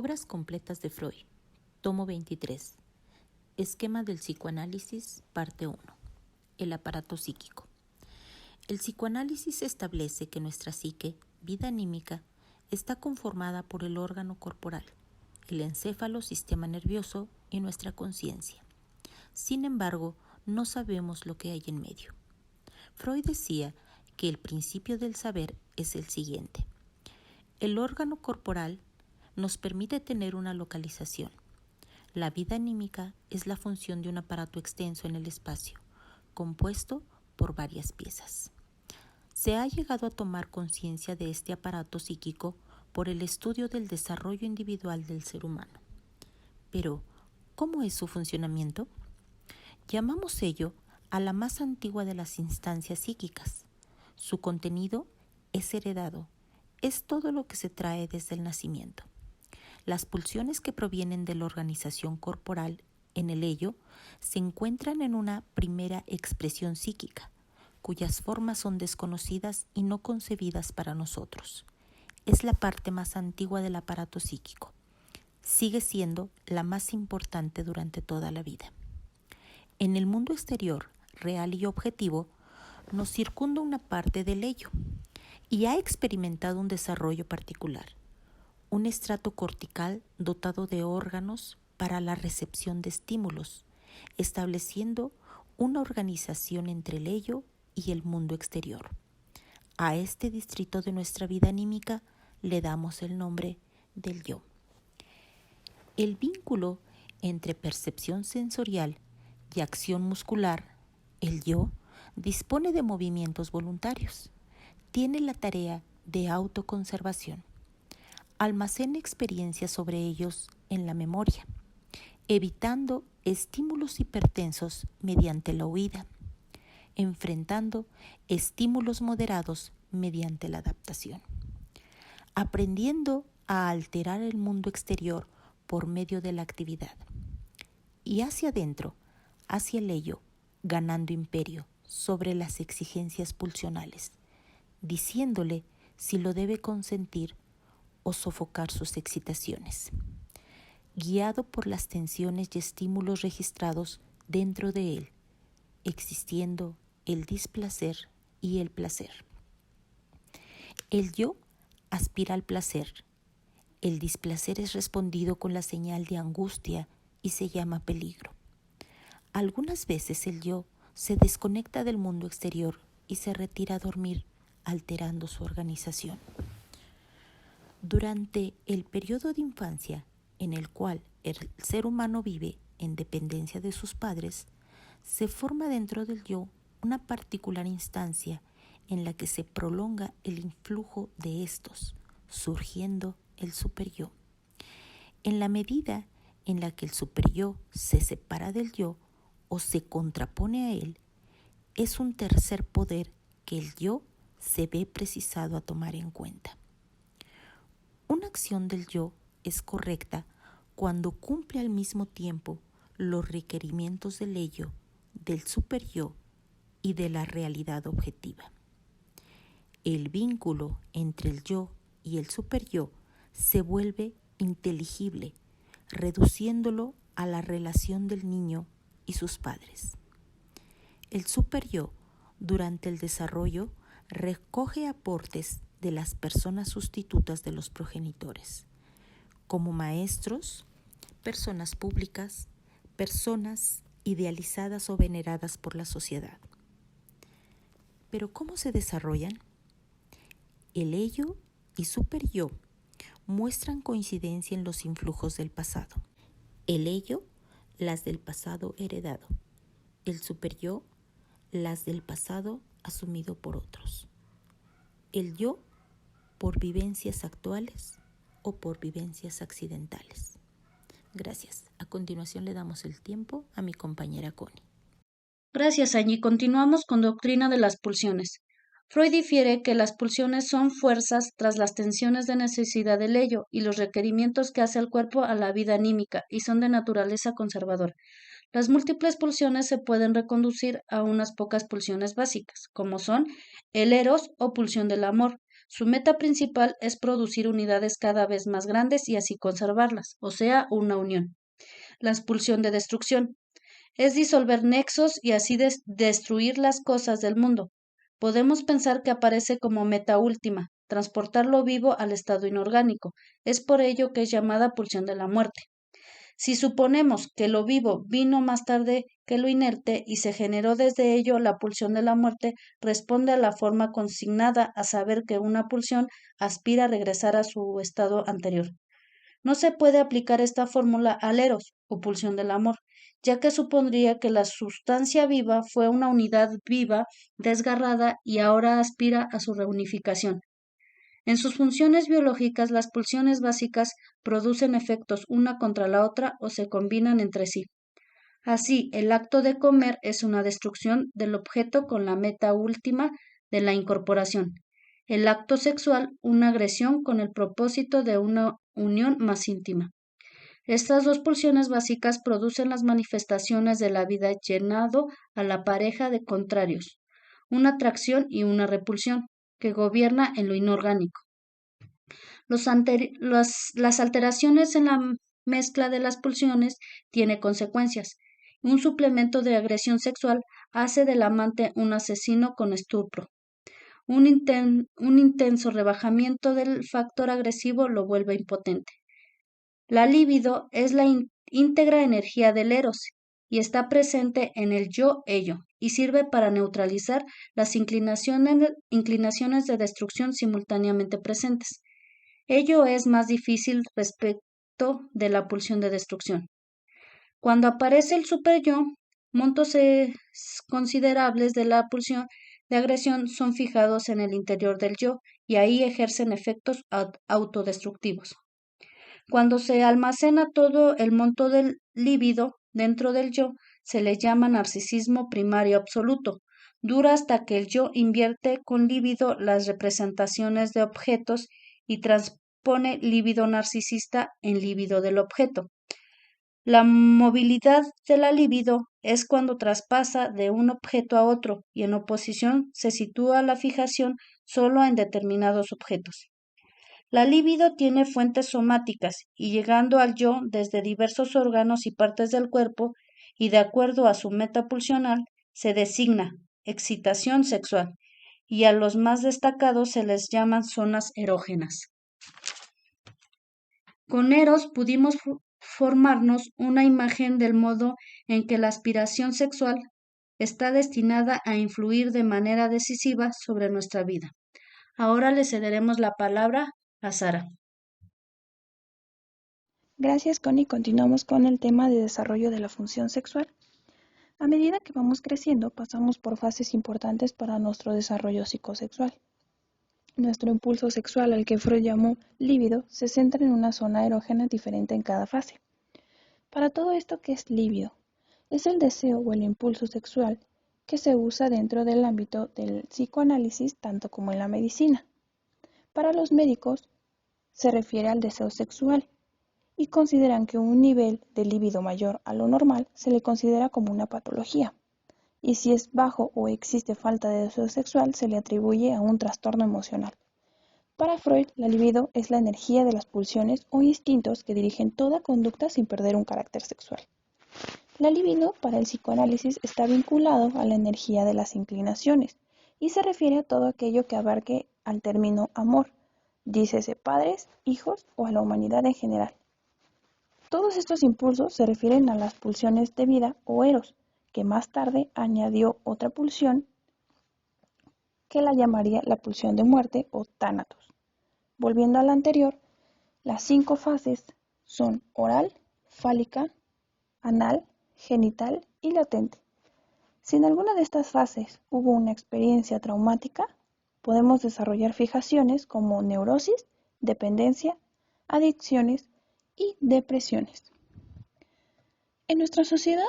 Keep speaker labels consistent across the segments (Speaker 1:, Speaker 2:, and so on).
Speaker 1: Obras completas de Freud, tomo 23. Esquema del psicoanálisis, parte 1. El aparato psíquico. El psicoanálisis establece que nuestra psique, vida anímica, está conformada por el órgano corporal, el encéfalo, sistema nervioso y nuestra conciencia. Sin embargo, no sabemos lo que hay en medio. Freud decía que el principio del saber es el siguiente. El órgano corporal nos permite tener una localización. La vida anímica es la función de un aparato extenso en el espacio, compuesto por varias piezas. Se ha llegado a tomar conciencia de este aparato psíquico por el estudio del desarrollo individual del ser humano. Pero, ¿cómo es su funcionamiento? Llamamos ello a la más antigua de las instancias psíquicas. Su contenido es heredado, es todo lo que se trae desde el nacimiento. Las pulsiones que provienen de la organización corporal en el ello se encuentran en una primera expresión psíquica, cuyas formas son desconocidas y no concebidas para nosotros. Es la parte más antigua del aparato psíquico. Sigue siendo la más importante durante toda la vida. En el mundo exterior, real y objetivo, nos circunda una parte del ello y ha experimentado un desarrollo particular. Un estrato cortical dotado de órganos para la recepción de estímulos, estableciendo una organización entre el ello y el mundo exterior. A este distrito de nuestra vida anímica le damos el nombre del yo. El vínculo entre percepción sensorial y acción muscular, el yo, dispone de movimientos voluntarios. Tiene la tarea de autoconservación. Almacena experiencias sobre ellos en la memoria, evitando estímulos hipertensos mediante la huida, enfrentando estímulos moderados mediante la adaptación, aprendiendo a alterar el mundo exterior por medio de la actividad, y hacia adentro, hacia el ello, ganando imperio sobre las exigencias pulsionales, diciéndole si lo debe consentir o sofocar sus excitaciones, guiado por las tensiones y estímulos registrados dentro de él, existiendo el displacer y el placer. El yo aspira al placer. El displacer es respondido con la señal de angustia y se llama peligro. Algunas veces el yo se desconecta del mundo exterior y se retira a dormir, alterando su organización. Durante el periodo de infancia, en el cual el ser humano vive en dependencia de sus padres, se forma dentro del yo una particular instancia en la que se prolonga el influjo de estos, surgiendo el superyo. En la medida en la que el superyo se separa del yo o se contrapone a él, es un tercer poder que el yo se ve precisado a tomar en cuenta. Una acción del yo es correcta cuando cumple al mismo tiempo los requerimientos del ello, del superyo y de la realidad objetiva. El vínculo entre el yo y el superyo se vuelve inteligible, reduciéndolo a la relación del niño y sus padres. El superyo, durante el desarrollo, recoge aportes de las personas sustitutas de los progenitores, como maestros, personas públicas, personas idealizadas o veneradas por la sociedad. Pero ¿cómo se desarrollan? El ello y superyo muestran coincidencia en los influjos del pasado. El ello, las del pasado heredado. El superyo, las del pasado asumido por otros. El yo, por vivencias actuales o por vivencias accidentales. Gracias. A continuación le damos el tiempo a mi compañera Connie.
Speaker 2: Gracias, Angie. Continuamos con doctrina de las pulsiones. Freud difiere que las pulsiones son fuerzas tras las tensiones de necesidad del ello y los requerimientos que hace el cuerpo a la vida anímica y son de naturaleza conservadora. Las múltiples pulsiones se pueden reconducir a unas pocas pulsiones básicas, como son el eros o pulsión del amor, Su meta principal es producir unidades cada vez más grandes y así conservarlas, o sea, una unión. La expulsión de destrucción es disolver nexos y así destruir las cosas del mundo. Podemos pensar que aparece como meta última, transportar lo vivo al estado inorgánico. Es por ello que es llamada pulsión de la muerte. Si suponemos que lo vivo vino más tarde que lo inerte y se generó desde ello, la pulsión de la muerte responde a la forma consignada, a saber que una pulsión aspira a regresar a su estado anterior. No se puede aplicar esta fórmula al eros o pulsión del amor, ya que supondría que la sustancia viva fue una unidad viva desgarrada y ahora aspira a su reunificación. En sus funciones biológicas, las pulsiones básicas producen efectos una contra la otra o se combinan entre sí. Así, el acto de comer es una destrucción del objeto con la meta última de la incorporación. El acto sexual, una agresión con el propósito de una unión más íntima. Estas dos pulsiones básicas producen las manifestaciones de la vida llenado a la pareja de contrarios, una atracción y una repulsión, que gobierna en lo inorgánico. Las alteraciones en la mezcla de las pulsiones tiene consecuencias. Un suplemento de agresión sexual hace del amante un asesino con estupro. Un intenso rebajamiento del factor agresivo lo vuelve impotente. La libido es la íntegra energía del eros y está presente en el yo-ello y sirve para neutralizar las inclinaciones de destrucción simultáneamente presentes. Ello es más difícil respecto de la pulsión de destrucción. Cuando aparece el superyo, montos considerables de la pulsión de agresión son fijados en el interior del yo y ahí ejercen efectos autodestructivos. Cuando se almacena todo el monto del líbido dentro del yo, se le llama narcisismo primario absoluto. Dura hasta que el yo invierte con líbido las representaciones de objetos y transpone líbido narcisista en líbido del objeto. La movilidad de la libido es cuando traspasa de un objeto a otro y en oposición se sitúa la fijación solo en determinados objetos. La libido tiene fuentes somáticas y llegando al yo desde diversos órganos y partes del cuerpo y de acuerdo a su meta pulsional se designa excitación sexual y a los más destacados se les llaman zonas erógenas. Con Eros pudimos formarnos una imagen del modo en que la aspiración sexual está destinada a influir de manera decisiva sobre nuestra vida. Ahora le cederemos la palabra a Sara.
Speaker 3: Gracias, Connie. Continuamos con el tema de desarrollo de la función sexual. A medida que vamos creciendo, pasamos por fases importantes para nuestro desarrollo psicosexual. Nuestro impulso sexual, al que Freud llamó líbido, se centra en una zona erógena diferente en cada fase. Para todo esto, ¿qué es líbido? Es el deseo o el impulso sexual que se usa dentro del ámbito del psicoanálisis, tanto como en la medicina. Para los médicos, se refiere al deseo sexual y consideran que un nivel de libido mayor a lo normal se le considera como una patología, y si es bajo o existe falta de deseo sexual se le atribuye a un trastorno emocional. Para Freud, la libido es la energía de las pulsiones o instintos que dirigen toda conducta sin perder un carácter sexual. La libido, para el psicoanálisis, está vinculado a la energía de las inclinaciones y se refiere a todo aquello que abarque al término amor, dícese padres, hijos o a la humanidad en general. Todos estos impulsos se refieren a las pulsiones de vida o eros, que más tarde añadió otra pulsión que la llamaría la pulsión de muerte o tánatos. Volviendo a la anterior, las 5 fases son oral, fálica, anal, genital y latente. Si en alguna de estas fases hubo una experiencia traumática, podemos desarrollar fijaciones como neurosis, dependencia, adicciones y depresiones. En nuestra sociedad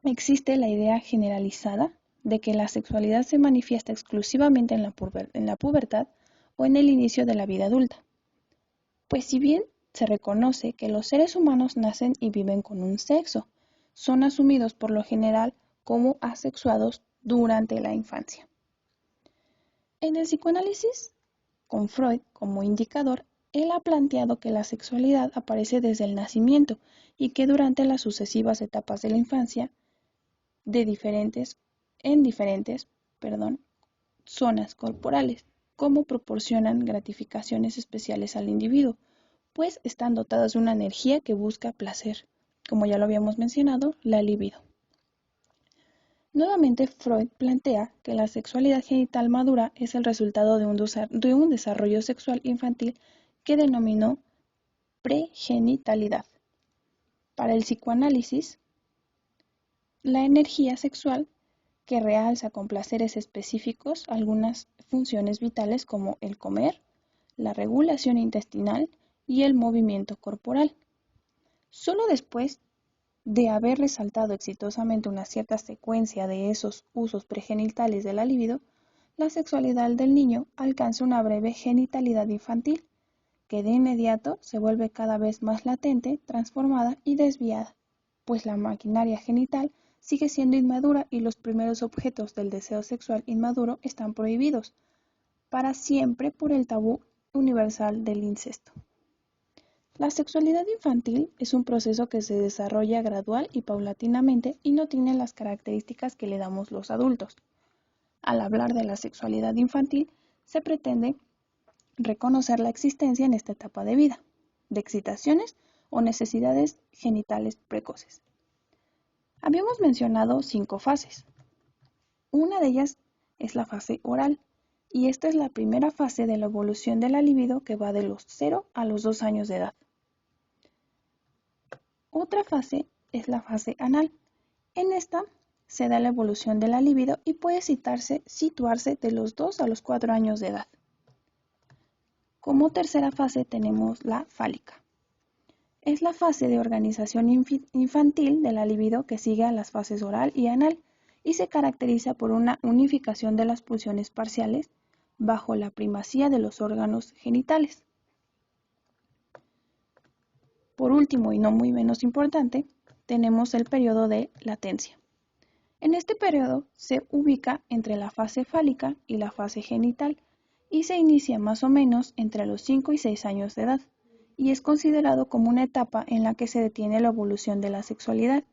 Speaker 3: existe la idea generalizada de que la sexualidad se manifiesta exclusivamente en la pubertad o en el inicio de la vida adulta. Pues si bien se reconoce que los seres humanos nacen y viven con un sexo, son asumidos por lo general como asexuados durante la infancia. En el psicoanálisis Con Freud como indicador, él ha planteado que la sexualidad aparece desde el nacimiento y que durante las sucesivas etapas de la infancia, en diferentes, zonas corporales, como proporcionan gratificaciones especiales al individuo, pues están dotadas de una energía que busca placer, como ya lo habíamos mencionado, la libido. Nuevamente, Freud plantea que la sexualidad genital madura es el resultado de un desarrollo sexual infantil que denominó pregenitalidad. Para el psicoanálisis, la energía sexual que realza con placeres específicos algunas funciones vitales como el comer, la regulación intestinal y el movimiento corporal. Solo después de haber resaltado exitosamente una cierta secuencia de esos usos pregenitales de la libido, la sexualidad del niño alcanza una breve genitalidad infantil, que de inmediato se vuelve cada vez más latente, transformada y desviada, pues la maquinaria genital sigue siendo inmadura y los primeros objetos del deseo sexual inmaduro están prohibidos para siempre por el tabú universal del incesto. La sexualidad infantil es un proceso que se desarrolla gradual y paulatinamente y no tiene las características que le damos los adultos. Al hablar de la sexualidad infantil, se pretende reconocer la existencia en esta etapa de vida, de excitaciones o necesidades genitales precoces. Habíamos mencionado 5 fases. Una de ellas es la fase oral, y esta es la primera fase de la evolución de la libido que va de los 0 a los 2 años de edad. Otra fase es la fase anal. En esta se da la evolución de la libido y puede situarse de los 2 a los 4 años de edad. Como tercera fase tenemos la fálica. Es la fase de organización infantil de la libido que sigue a las fases oral y anal y se caracteriza por una unificación de las pulsiones parciales bajo la primacía de los órganos genitales. Por último, y no muy menos importante, tenemos el periodo de latencia. En este periodo se ubica entre la fase fálica y la fase genital y se inicia más o menos entre los 5 y 6 años de edad y es considerado como una etapa en la que se detiene la evolución de la sexualidad,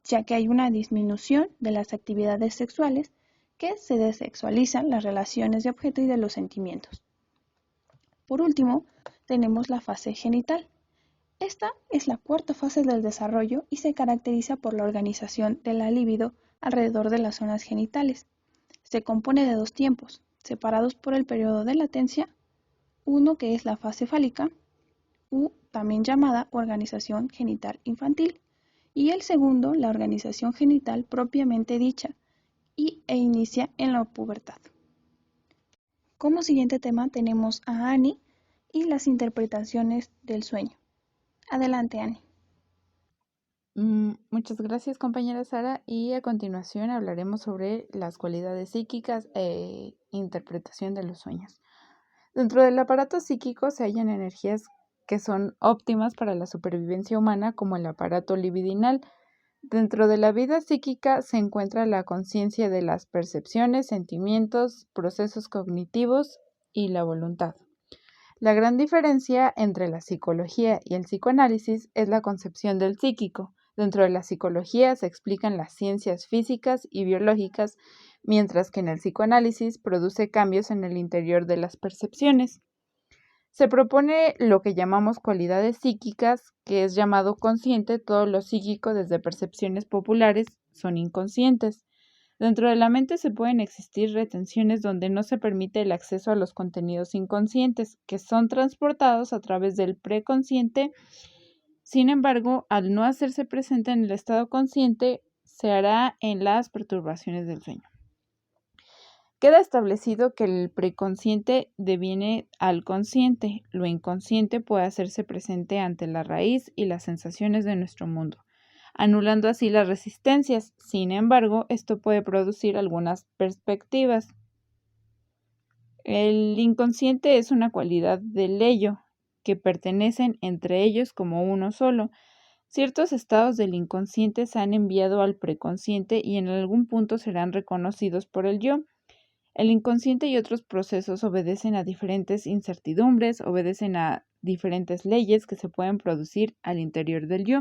Speaker 3: ya que hay una disminución de las actividades sexuales que se desexualizan las relaciones de objeto y de los sentimientos. Por último, tenemos la fase genital. Esta es la cuarta fase del desarrollo y se caracteriza por la organización de la libido alrededor de las zonas genitales. Se compone de 2 tiempos, separados por el periodo de latencia, uno que es la fase fálica, también llamada organización genital infantil, y el segundo, la organización genital propiamente dicha, e inicia en la pubertad. Como siguiente tema tenemos a Annie y las interpretaciones del sueño. Adelante, Annie.
Speaker 4: Muchas gracias, compañera Sara, y a continuación hablaremos sobre las cualidades psíquicas e interpretación de los sueños. Dentro del aparato psíquico se hallan energías que son óptimas para la supervivencia humana, como el aparato libidinal. Dentro de la vida psíquica se encuentra la conciencia de las percepciones, sentimientos, procesos cognitivos y la voluntad. La gran diferencia entre la psicología y el psicoanálisis es la concepción del psíquico. Dentro de la psicología se explican las ciencias físicas y biológicas, mientras que en el psicoanálisis produce cambios en el interior de las percepciones. Se propone lo que llamamos cualidades psíquicas, que es llamado consciente. Todo lo psíquico, desde percepciones populares, son inconscientes. Dentro de la mente se pueden existir retenciones donde no se permite el acceso a los contenidos inconscientes, que son transportados a través del preconsciente. Sin embargo, al no hacerse presente en el estado consciente, se hará en las perturbaciones del sueño. Queda establecido que el preconsciente deviene al consciente. Lo inconsciente puede hacerse presente ante la raíz y las sensaciones de nuestro mundo, anulando así las resistencias. Sin embargo, esto puede producir algunas perspectivas. El inconsciente es una cualidad del ello, que pertenecen entre ellos como uno solo. Ciertos estados del inconsciente se han enviado al preconsciente y en algún punto serán reconocidos por el yo. El inconsciente y otros procesos obedecen a diferentes incertidumbres, obedecen a diferentes leyes que se pueden producir al interior del yo.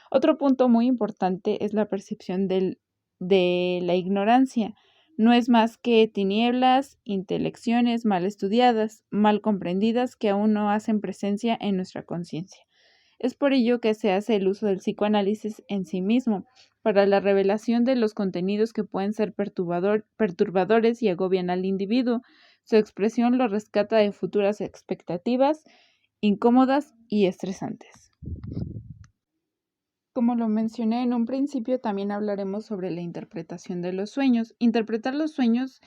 Speaker 4: Otro punto muy importante es la percepción de la ignorancia. No es más que tinieblas, intelecciones mal estudiadas, mal comprendidas, que aún no hacen presencia en nuestra conciencia. Es por ello que se hace el uso del psicoanálisis en sí mismo, para la revelación de los contenidos que pueden ser perturbadores y agobian al individuo. Su expresión lo rescata de futuras expectativas incómodas y estresantes. Como lo mencioné en un principio, también hablaremos sobre la interpretación de los sueños. Interpretar los sueños,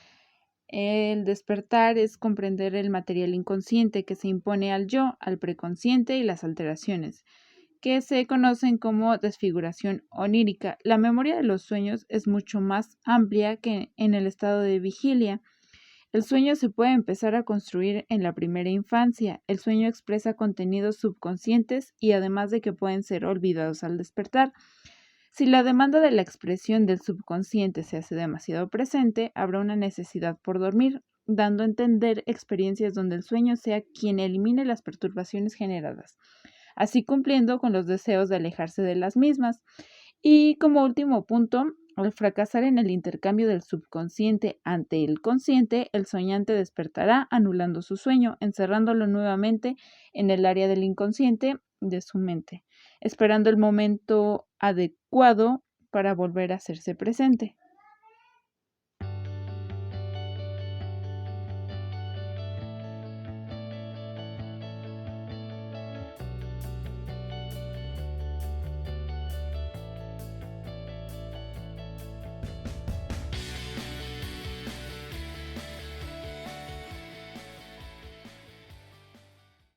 Speaker 4: el despertar, es comprender el material inconsciente que se impone al yo, al preconsciente y las alteraciones, que se conocen como desfiguración onírica. La memoria de los sueños es mucho más amplia que en el estado de vigilia. El sueño se puede empezar a construir en la primera infancia. El sueño expresa contenidos subconscientes y además de que pueden ser olvidados al despertar. Si la demanda de la expresión del subconsciente se hace demasiado presente, habrá una necesidad por dormir, dando a entender experiencias donde el sueño sea quien elimine las perturbaciones generadas, así cumpliendo con los deseos de alejarse de las mismas. Y como último punto, al fracasar en el intercambio del subconsciente ante el consciente, el soñante despertará anulando su sueño, encerrándolo nuevamente en el área del inconsciente de su mente, esperando el momento adecuado para volver a hacerse presente.